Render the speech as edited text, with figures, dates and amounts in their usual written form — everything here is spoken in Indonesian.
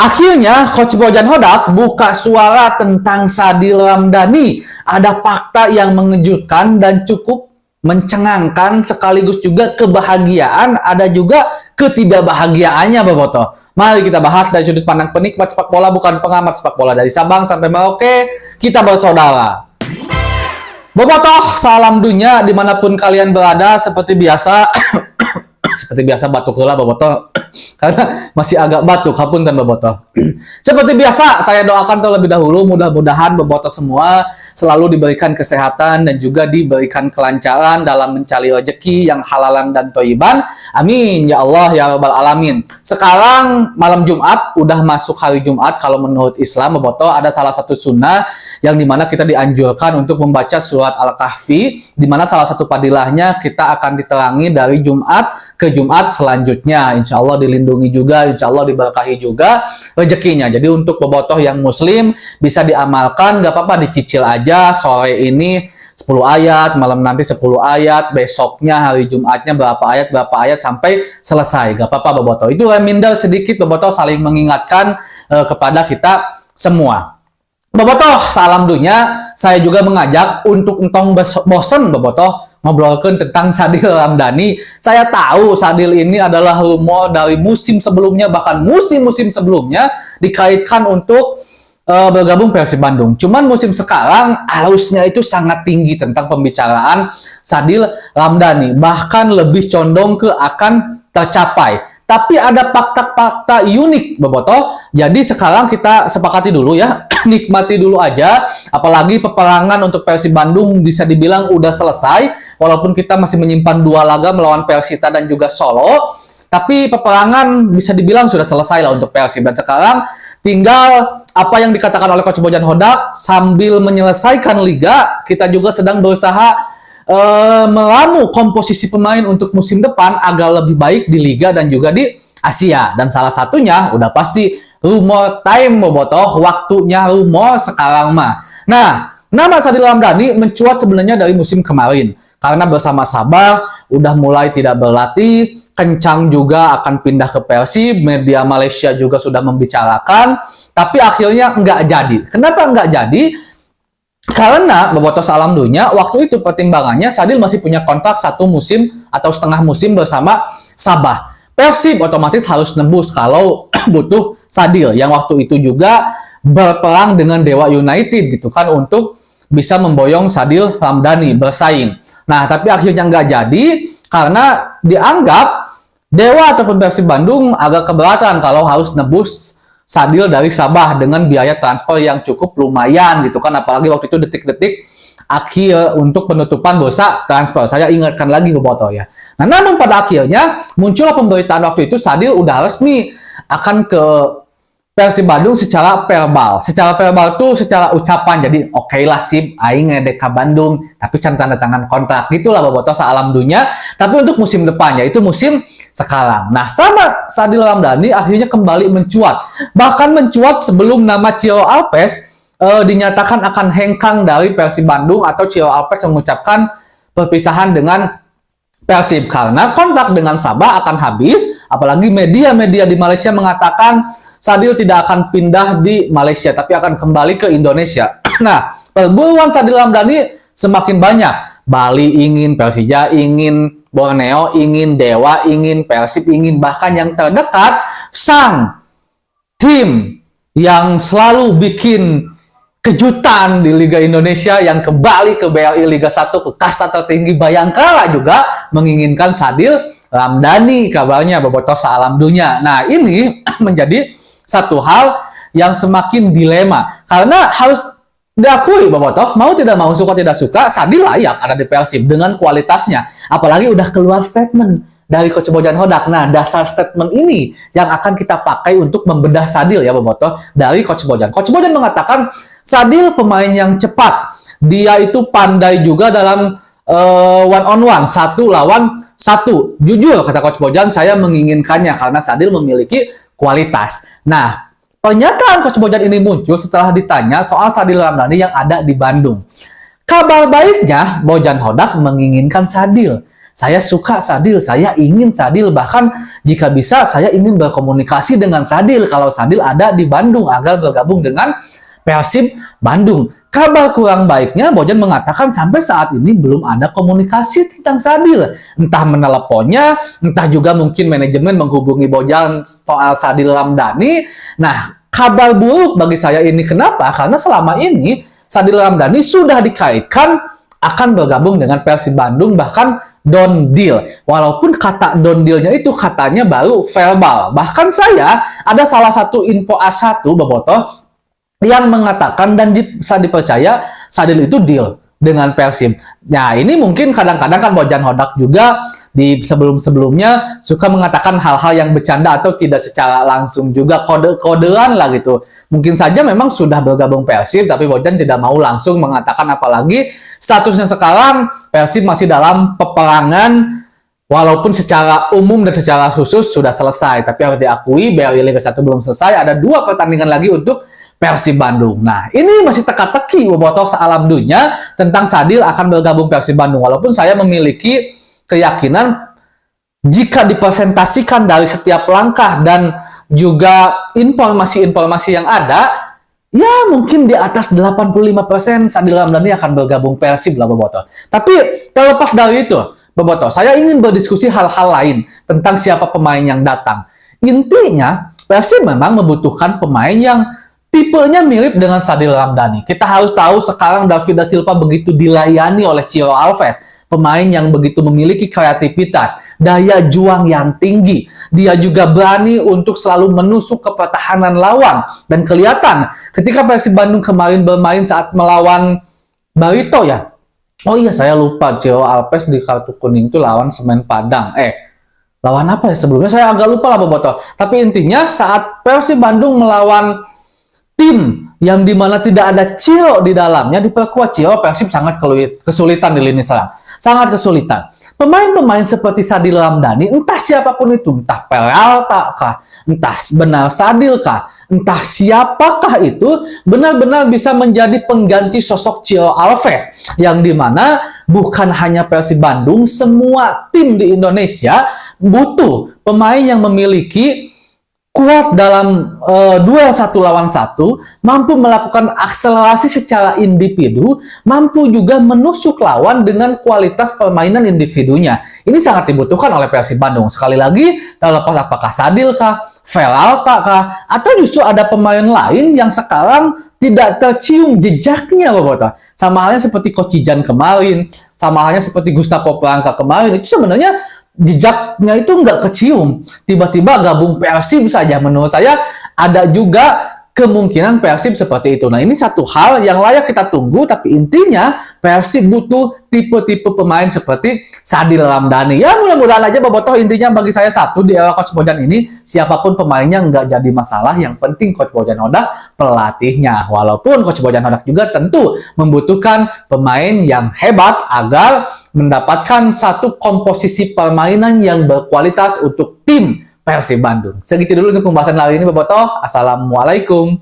Akhirnya Coach Bojan Hodak buka suara tentang Sadil Ramdhani. Ada fakta yang mengejutkan dan cukup mencengangkan, sekaligus juga kebahagiaan, ada juga ketidakbahagiaannya, Bobotoh. Mari kita bahas dari sudut pandang penikmat sepak bola, bukan pengamat sepak bola. Dari Sabang sampai Merauke, kita bersaudara. Bobotoh, salam dunia dimanapun kalian berada. Seperti biasa seperti biasa batuk heula Bobotoh karena masih agak batuk, hapunten Bobotoh. Seperti biasa saya doakan terlebih dahulu, mudah-mudahan Bobotoh semua selalu diberikan kesehatan dan juga diberikan kelancaran dalam mencari rezeki yang halalan dan thayyiban. Amin ya Allah ya rabbal alamin. Sekarang malam Jumat, udah masuk hari Jumat. Kalau menurut Islam Bobotoh ada salah satu sunnah yang dimana kita dianjurkan untuk membaca surat Al-Kahfi, dimana salah satu padilahnya kita akan diterangi dari Jumat ke Jumat selanjutnya. Insya Allah dilindungi juga, insya Allah diberkahi juga rezekinya. Jadi untuk Bobotoh yang muslim bisa diamalkan, gak apa-apa dicicil aja. Sore ini 10 ayat, malam nanti 10 ayat, besoknya hari Jumatnya berapa ayat sampai selesai. Gak apa-apa Bobotoh. Itu reminder sedikit Bobotoh saling mengingatkan kepada kita semua. Bobotoh, salam dunia. Saya juga mengajak untuk entong bosen Bobotoh ngobrolkan tentang Sadil Ramdhani. Saya tahu Sadil ini adalah rumor dari musim sebelumnya, bahkan musim-musim sebelumnya dikaitkan untuk bergabung Persib Bandung. Cuman musim sekarang arusnya itu sangat tinggi tentang pembicaraan Sadil Ramdhani, bahkan lebih condong ke akan tercapai. Tapi ada fakta-fakta unik Bobotoh. Jadi sekarang kita sepakati dulu ya, nikmati dulu aja. Apalagi peperangan untuk Persib Bandung bisa dibilang udah selesai, walaupun kita masih menyimpan 2 laga melawan Persita dan juga Solo. Tapi peperangan bisa dibilang sudah selesai lah untuk Persib. Dan sekarang tinggal apa yang dikatakan oleh Coach Bojan Hodak, sambil menyelesaikan liga, kita juga sedang berusaha meramu komposisi pemain untuk musim depan agar lebih baik di liga dan juga di Asia. Dan salah satunya udah pasti rumor time Bobotoh, waktunya rumor sekarang mah. Nah, nama Sadil Ramdhani mencuat sebenarnya dari musim kemarin karena bersama Sabah udah mulai tidak berlatih. Kencang juga akan pindah ke Persib, media Malaysia juga sudah membicarakan, tapi akhirnya nggak jadi. Kenapa nggak jadi? Karena Bobotoh salam dunia, waktu itu pertimbangannya Sadil masih punya kontrak 1 musim atau setengah musim bersama Sabah. Persib otomatis harus nembus kalau butuh Sadil, yang waktu itu juga berperang dengan Dewa United gitu kan untuk bisa memboyong Sadil Ramdhani bersaing. Nah, tapi akhirnya nggak jadi karena dianggap Dewa ataupun Persib Bandung agak keberatan kalau harus nebus Sadil dari Sabah dengan biaya transfer yang cukup lumayan gitu kan, apalagi waktu itu detik-detik akhir untuk penutupan bursa transfer. Saya ingatkan lagi Bobotoh ya. Nah, namun pada akhirnya muncullah pemberitaan waktu itu Sadil udah resmi akan ke Persib Bandung secara verbal. Secara verbal tuh secara ucapan, jadi oke lah sip aing ngedek ke Bandung, tapi can tanda tangan kontrak gitulah Bobotoh salam dunia. Tapi untuk musim depan yaitu musim sekarang. Nah, sama Sadil Ramdhani akhirnya kembali mencuat. Bahkan mencuat sebelum nama Ciro Alpes dinyatakan akan hengkang dari Persib Bandung, atau Ciro Alpes mengucapkan perpisahan dengan Persib karena kontrak dengan Sabah akan habis. Apalagi media-media di Malaysia mengatakan Sadil tidak akan pindah di Malaysia, tapi akan kembali ke Indonesia. Nah, perburuan Sadil Ramdhani semakin banyak. Bali ingin, Persija ingin, Borneo ingin, Dewa ingin, Persib ingin, bahkan yang terdekat sang tim yang selalu bikin kejutan di Liga Indonesia yang kembali ke BRI Liga 1 ke kasta tertinggi Bayangkara juga menginginkan Sadil Ramdhani kabarnya Bobotoh salam dunia. Nah, ini menjadi satu hal yang semakin dilema karena harus diakui Bobotoh, mau tidak mau, suka tidak suka, Sadil layak ada di Persib dengan kualitasnya. Apalagi udah keluar statement dari Coach Bojan Hodak. Nah, dasar statement ini yang akan kita pakai untuk membedah Sadil ya Bobotoh dari Coach Bojan. Coach Bojan mengatakan Sadil pemain yang cepat. Dia itu pandai juga dalam one on one, 1 lawan 1. Jujur kata Coach Bojan, saya menginginkannya karena Sadil memiliki kualitas. Nah, pernyataan Coach Bojan ini muncul setelah ditanya soal Sadil Ramdhani yang ada di Bandung. Kabar baiknya, Bojan Hodak menginginkan Sadil. Saya suka Sadil, saya ingin Sadil, bahkan jika bisa saya ingin berkomunikasi dengan Sadil kalau Sadil ada di Bandung agar bergabung dengan Persib Bandung. Kabar kurang baiknya, Bojan mengatakan sampai saat ini belum ada komunikasi tentang Sadil. Entah meneleponnya, entah juga mungkin manajemen menghubungi Bojan soal Sadil Ramdhani. Nah, kabar buruk bagi saya ini kenapa? Karena selama ini Sadil Ramdhani sudah dikaitkan akan bergabung dengan Persib Bandung, bahkan done deal. Walaupun kata done deal-nya itu katanya baru verbal. Bahkan saya ada salah satu info A1 Bobotoh yang mengatakan dan bisa dipercaya Sadil itu deal dengan Persib. Nah, ini mungkin kadang-kadang kan Bojan Hodak juga di sebelum-sebelumnya suka mengatakan hal-hal yang bercanda atau tidak secara langsung juga kode-kodean lah gitu. Mungkin saja memang sudah bergabung Persib, tapi Bojan tidak mau langsung mengatakan, apalagi statusnya sekarang Persib masih dalam peperangan. Walaupun secara umum dan secara khusus sudah selesai, tapi harus diakui BRI Liga 1 belum selesai. Ada 2 pertandingan lagi untuk Persib Bandung. Nah, ini masih teka-teki Bobotoh sealam dunia tentang Sadil akan bergabung Persib Bandung. Walaupun saya memiliki keyakinan jika dipresentasikan dari setiap langkah dan juga informasi-informasi yang ada, ya mungkin di atas 85% Sadil Ramdhani akan bergabung Persib lah Bobotoh. Tapi terlepas dari itu, Bobotoh, saya ingin berdiskusi hal-hal lain tentang siapa pemain yang datang. Intinya, Persib memang membutuhkan pemain yang tipenya mirip dengan Sadil Ramdhani. Kita harus tahu sekarang David da Silva begitu dilayani oleh Ciro Alves. Pemain yang begitu memiliki kreativitas, daya juang yang tinggi. Dia juga berani untuk selalu menusuk ke pertahanan lawan. Dan kelihatan ketika Persib Bandung kemarin bermain saat melawan Barito ya. Oh iya, saya lupa, Ciro Alves di kartu kuning itu lawan Semen Padang. Lawan apa ya sebelumnya? Saya agak lupa lah Bobotoh. Tapi intinya saat Persib Bandung melawan tim yang dimana tidak ada Ciro di dalamnya, diperkuat Ciro, Persib sangat kesulitan di lini serang. Sangat kesulitan. Pemain-pemain seperti Sadil Ramdhani, entah siapapun itu, entah Peralta kah, entah benar Sadil kah, entah siapakah itu, benar-benar bisa menjadi pengganti sosok Ciro Alves. Yang dimana bukan hanya Persib Bandung, semua tim di Indonesia butuh pemain yang memiliki kuat dalam duel 1 lawan 1, mampu melakukan akselerasi secara individu, mampu juga menusuk lawan dengan kualitas permainan individunya. Ini sangat dibutuhkan oleh Persib Bandung. Sekali lagi, terlepas apakah Sadil kah, Peralta kah, atau justru ada pemain lain yang sekarang tidak tercium jejaknya Bobotoh. Sama halnya seperti Coach Ijan kemarin, sama halnya seperti Gustavo Poyarko kemarin, itu sebenarnya jejaknya itu nggak kecium. Tiba-tiba gabung Persib saja. Menurut saya ada juga kemungkinan Persib seperti itu. Nah, ini satu hal yang layak kita tunggu, tapi intinya Persib butuh tipe-tipe pemain seperti Sadil Ramdhani. Ya, mudah-mudahan aja Bobotoh, intinya bagi saya satu, di era Coach Bojan ini, siapapun pemainnya nggak jadi masalah. Yang penting Coach Bojan Hodak pelatihnya. Walaupun Coach Bojan Hodak juga tentu membutuhkan pemain yang hebat agar mendapatkan satu komposisi permainan yang berkualitas untuk tim Persib Bandung. Segitu dulu untuk pembahasan kali ini Bobotoh. Assalamualaikum.